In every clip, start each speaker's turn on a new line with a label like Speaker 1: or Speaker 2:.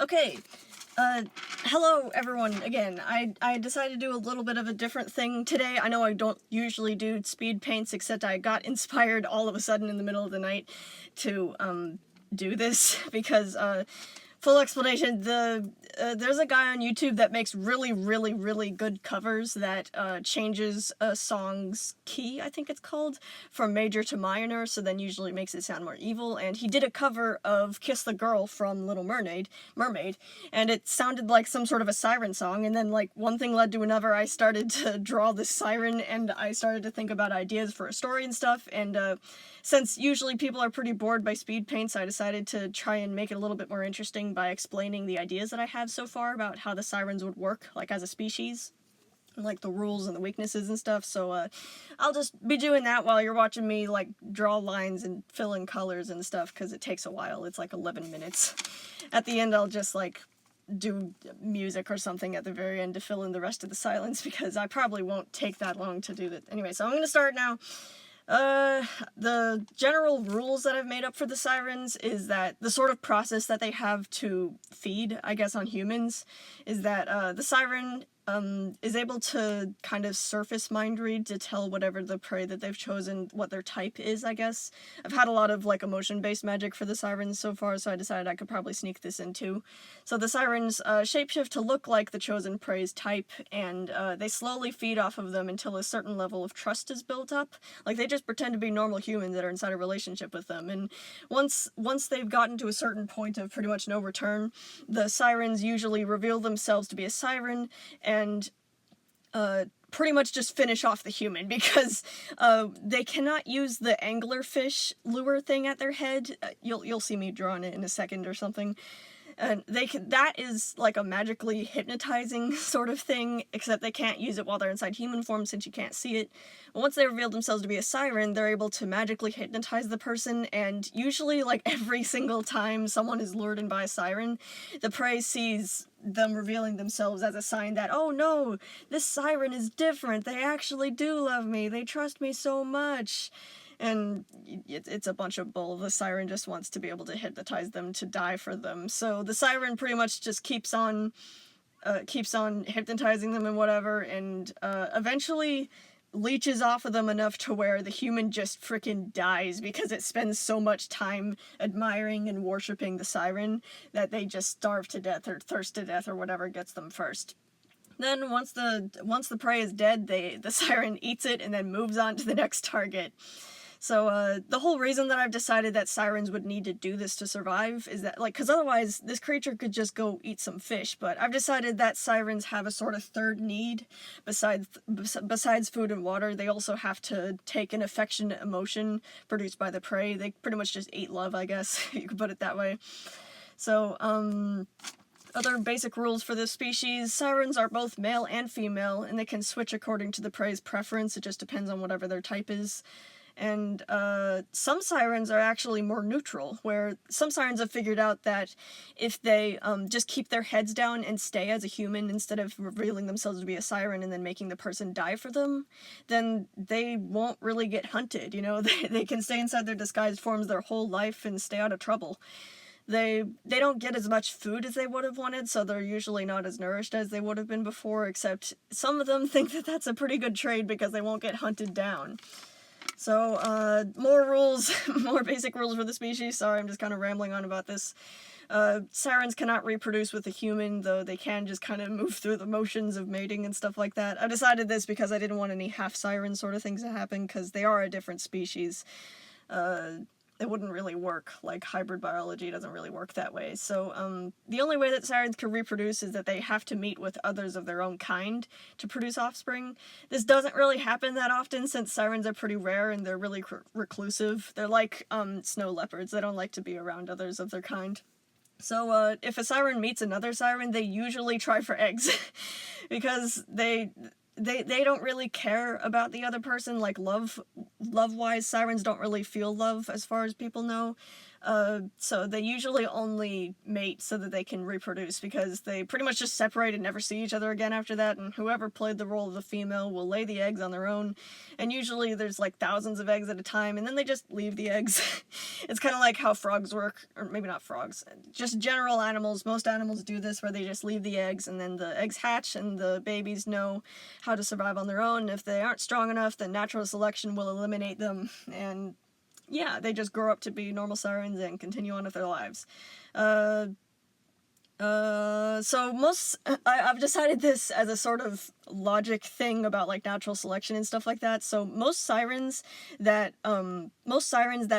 Speaker 1: Okay, hello everyone again. I decided to do a little bit of a different thing today. I know I don't usually do speed paints, except I got inspired all of a sudden in the middle of the night to, do this, because, full explanation, there's a guy on YouTube that makes really good covers that, changes a song's key, I think it's called, from major to minor, so then usually makes it sound more evil, and he did a cover of Kiss the Girl from Little Mermaid, and it sounded like some sort of a siren song, and then, like, one thing led to another. I started to draw this siren, and I started to think about ideas for a story and stuff, and, since usually people are pretty bored by speed paints, I decided to try and make it a little bit more interesting by explaining the ideas that I have so far about how the sirens would work, like, as a species, and, like, the rules and the weaknesses and stuff. So, I'll just be doing that while you're watching me, like, draw lines and fill in colors and stuff, because it takes a while. It's, like, 11 minutes. At the end, I'll just, like, do music or something at the very end to fill in the rest of the silence, because I probably won't take that long to do that. Anyway, so I'm gonna start now. The general rules that I've made up for the sirens is that the sort of process that they have to feed, I guess, on humans, is that, the siren, is able to kind of surface mind read to tell whatever the prey that they've chosen, what their type is, I guess. I've had a lot of, like, emotion-based magic for the sirens so far, so I decided I could probably sneak this in too. So the sirens, shapeshift to look like the chosen prey's type, and, they slowly feed off of them until a certain level of trust is built up. Like, they just pretend to be normal humans that are inside a relationship with them, and once they've gotten to a certain point of pretty much no return, the sirens usually reveal themselves to be a siren, and pretty much just finish off the human, because they cannot use the anglerfish lure thing at their head. You'll see me drawing it in a second or something. And that is like a magically hypnotizing sort of thing, except they can't use it while they're inside human form since you can't see it. But once they reveal themselves to be a siren, they're able to magically hypnotize the person, and usually, like, every single time someone is lured in by a siren, the prey sees them revealing themselves as a sign that, oh no, this siren is different, they actually do love me, they trust me so much. And it's a bunch of bull. The siren just wants to be able to hypnotize them to die for them. So the siren pretty much just keeps on hypnotizing them and whatever, and eventually leeches off of them enough to where the human just frickin' dies, because it spends so much time admiring and worshipping the siren that they just starve to death or thirst to death or whatever gets them first. Then once the prey is dead, the siren eats it and then moves on to the next target. So, the whole reason that I've decided that sirens would need to do this to survive is that, like, because otherwise this creature could just go eat some fish, but I've decided that sirens have a sort of third need besides food and water. They also have to take an affectionate emotion produced by the prey. They pretty much just eat love, I guess, you could put it that way. So, other basic rules for this species: sirens are both male and female, and they can switch according to the prey's preference. It just depends on whatever their type is. And some sirens are actually more neutral, where some sirens have figured out that if they just keep their heads down and stay as a human instead of revealing themselves to be a siren and then making the person die for them, then they won't really get hunted, you know? They can stay inside their disguised forms their whole life and stay out of trouble. They don't get as much food as they would have wanted, so they're usually not as nourished as they would have been before, except some of them think that that's a pretty good trade because they won't get hunted down. So, more rules, more basic rules for the species. Sorry, I'm just kind of rambling on about this. Sirens cannot reproduce with a human, though they can just kind of move through the motions of mating and stuff like that. I decided this because I didn't want any half-siren sort of things to happen, because they are a different species. It wouldn't really work. Like, hybrid biology doesn't really work that way. So, the only way that sirens can reproduce is that they have to meet with others of their own kind to produce offspring. This doesn't really happen that often, since sirens are pretty rare and they're really reclusive. They're like, snow leopards. They don't like to be around others of their kind. So, if a siren meets another siren, they usually try for eggs, because they don't really care about the other person, like love-wise. Sirens don't really feel love, as far as people know. So they usually only mate so that they can reproduce, because they pretty much just separate and never see each other again after that, and whoever played the role of the female will lay the eggs on their own, and usually there's like thousands of eggs at a time, and then they just leave the eggs. It's kind of like how frogs work, or maybe not frogs, just general animals. Most animals do this, where they just leave the eggs, and then the eggs hatch, and the babies know how to survive on their own. If they aren't strong enough, then natural selection will eliminate them, and yeah, they just grow up to be normal sirens and continue on with their lives. So I've decided this as a sort of logic thing about like natural selection and stuff like that. So most sirens that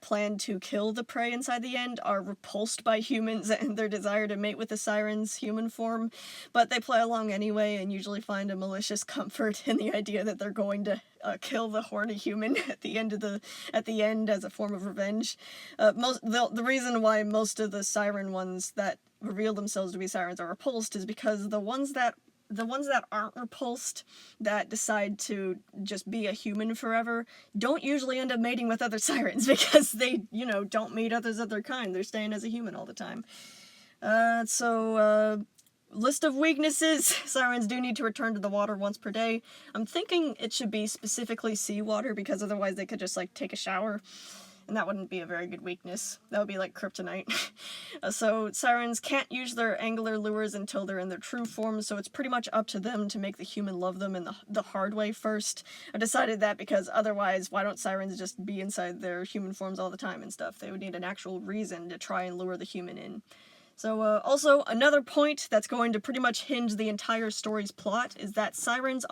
Speaker 1: plan to kill the prey inside the end are repulsed by humans and their desire to mate with the siren's human form, but they play along anyway and usually find a malicious comfort in the idea that they're going to kill the horny human at the end as a form of revenge. The reason why most of the siren ones that reveal themselves to be sirens are repulsed is because the ones that aren't repulsed, that decide to just be a human forever, don't usually end up mating with other sirens, because they, don't meet others of their kind. They're staying as a human all the time. List of weaknesses. Sirens do need to return to the water once per day. I'm thinking it should be specifically seawater, because otherwise they could just, take a shower. And that wouldn't be a very good weakness. That would be like kryptonite. So sirens can't use their angler lures until they're in their true form, so it's pretty much up to them to make the human love them in the hard way first. I decided that because otherwise, why don't sirens just be inside their human forms all the time and stuff? They would need an actual reason to try and lure the human in. So, also, another point that's going to pretty much hinge the entire story's plot is that sirens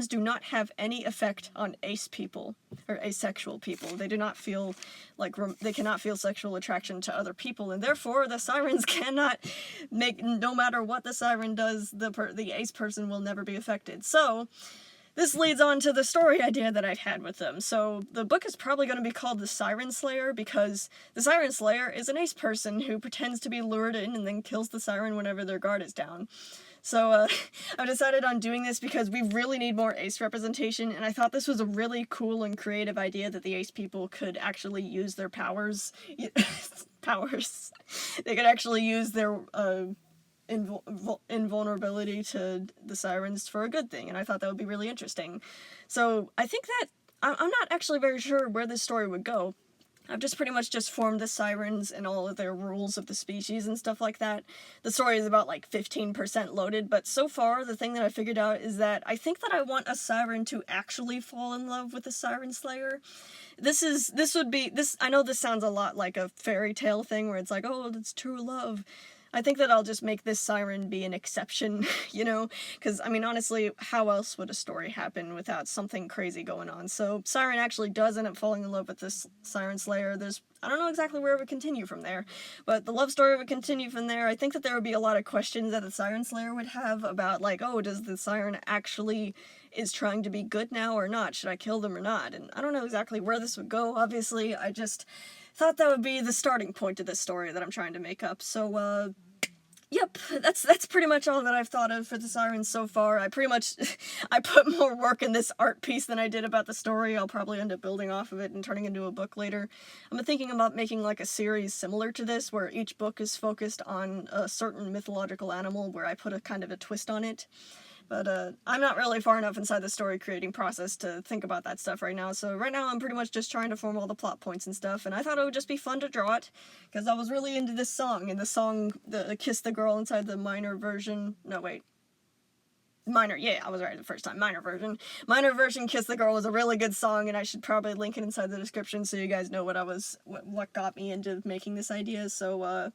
Speaker 1: do not have any effect on ace people, or asexual people. They do not feel they cannot feel sexual attraction to other people, and therefore the sirens cannot no matter what the siren does, the ace person will never be affected. So, this leads on to the story idea that I'd had with them. So, the book is probably going to be called The Siren Slayer, because the Siren Slayer is an ace person who pretends to be lured in and then kills the siren whenever their guard is down. So, I've decided on doing this because we really need more ace representation, and I thought this was a really cool and creative idea that the ace people could actually use their powers. They could actually use their, invulnerability to the sirens for a good thing, and I thought that would be really interesting. So I think that I'm not actually very sure where this story would go. I've just pretty much just formed the sirens and all of their rules of the species and stuff like that. The story is about 15% loaded, but so far the thing that I figured out is that I think that I want a siren to actually fall in love with a Siren Slayer. I know this sounds a lot like a fairy tale thing where it's like, oh, it's true love. I think that I'll just make this siren be an exception, because, honestly, how else would a story happen without something crazy going on? So, Siren actually does end up falling in love with this Siren Slayer. I don't know exactly where it would continue from there, but the love story would continue from there. I think that there would be a lot of questions that the Siren Slayer would have about, does the siren actually is trying to be good now or not? Should I kill them or not? And I don't know exactly where this would go, obviously. I just thought that would be the starting point of this story that I'm trying to make up. So, yep, that's pretty much all that I've thought of for the sirens so far. I put more work in this art piece than I did about the story. I'll probably end up building off of it and turning into a book later. I'm thinking about making a series similar to this, where each book is focused on a certain mythological animal, where I put a kind of a twist on it. But, I'm not really far enough inside the story creating process to think about that stuff right now, so right now I'm pretty much just trying to form all the plot points and stuff, and I thought it would just be fun to draw it, because I was really into this song, and the song, the Kiss the Girl inside the minor version, I was right the first time, minor version Kiss the Girl was a really good song, and I should probably link it inside the description so you guys know what got me into making this idea, so,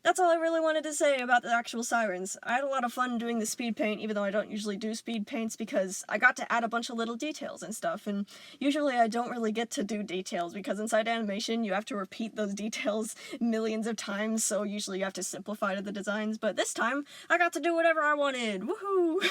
Speaker 1: that's all I really wanted to say about the actual sirens. I had a lot of fun doing the speed paint, even though I don't usually do speed paints, because I got to add a bunch of little details and stuff, and usually I don't really get to do details, because inside animation you have to repeat those details millions of times, so usually you have to simplify the designs, but this time I got to do whatever I wanted. Woohoo!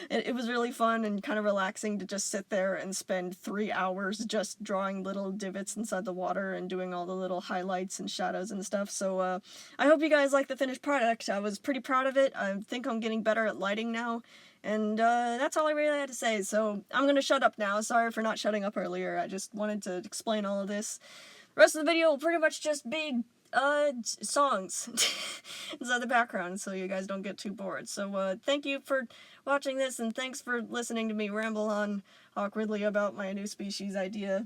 Speaker 1: It was really fun and kind of relaxing to just sit there and spend 3 hours just drawing little divots inside the water and doing all the little highlights and shadows and stuff, so I hope you guys like the finished product. I was pretty proud of it. I think I'm getting better at lighting now, and that's all I really had to say, so I'm gonna shut up now. Sorry for not shutting up earlier. I just wanted to explain all of this. rest of the video will pretty much just be songs inside the background, so you guys don't get too bored. So thank you for watching this, and thanks for listening to me ramble on awkwardly about my new species idea.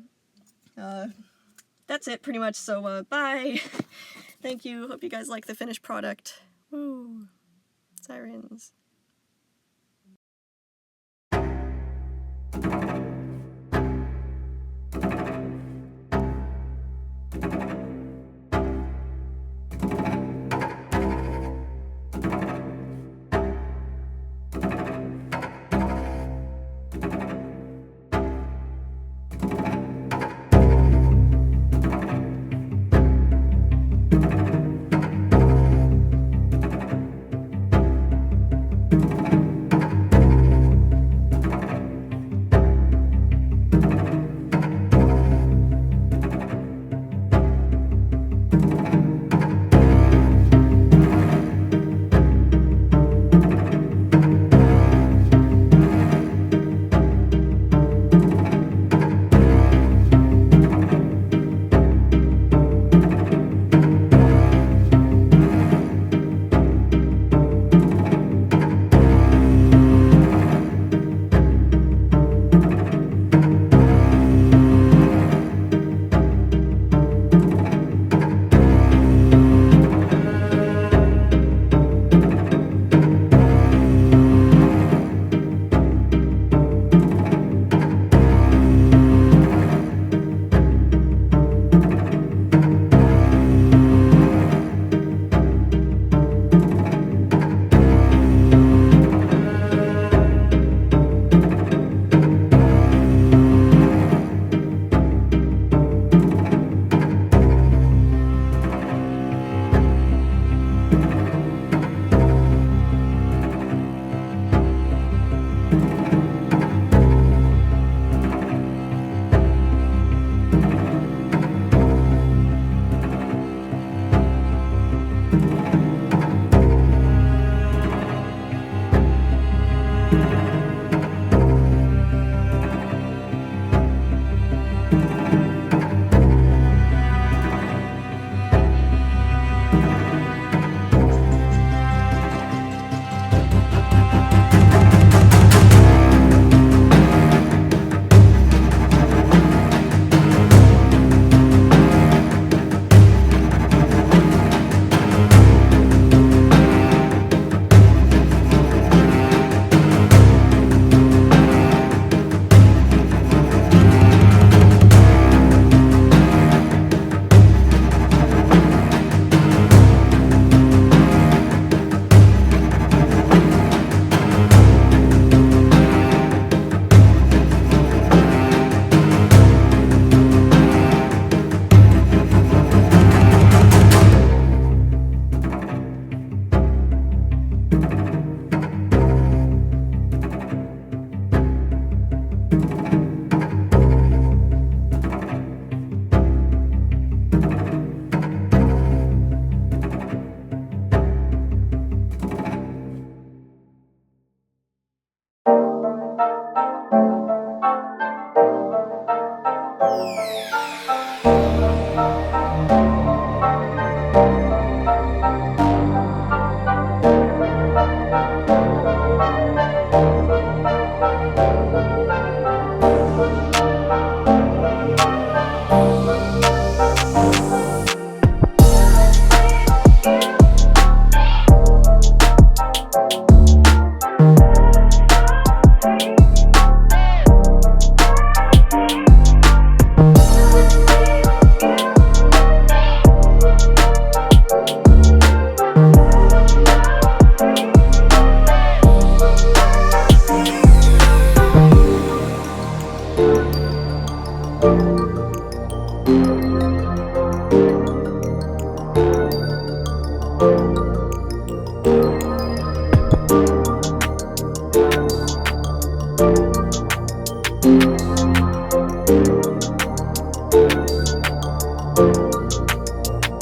Speaker 1: That's it pretty much, so bye. Thank you, hope you guys like the finished product. Woo. Sirens.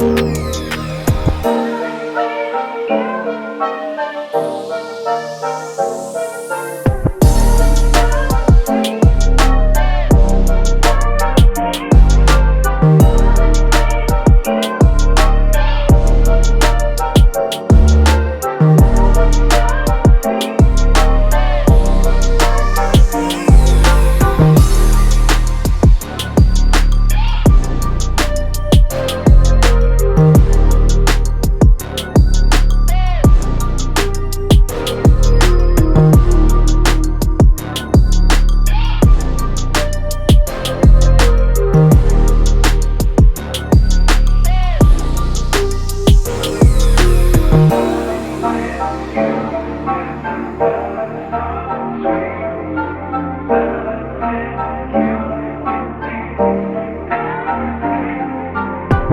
Speaker 2: You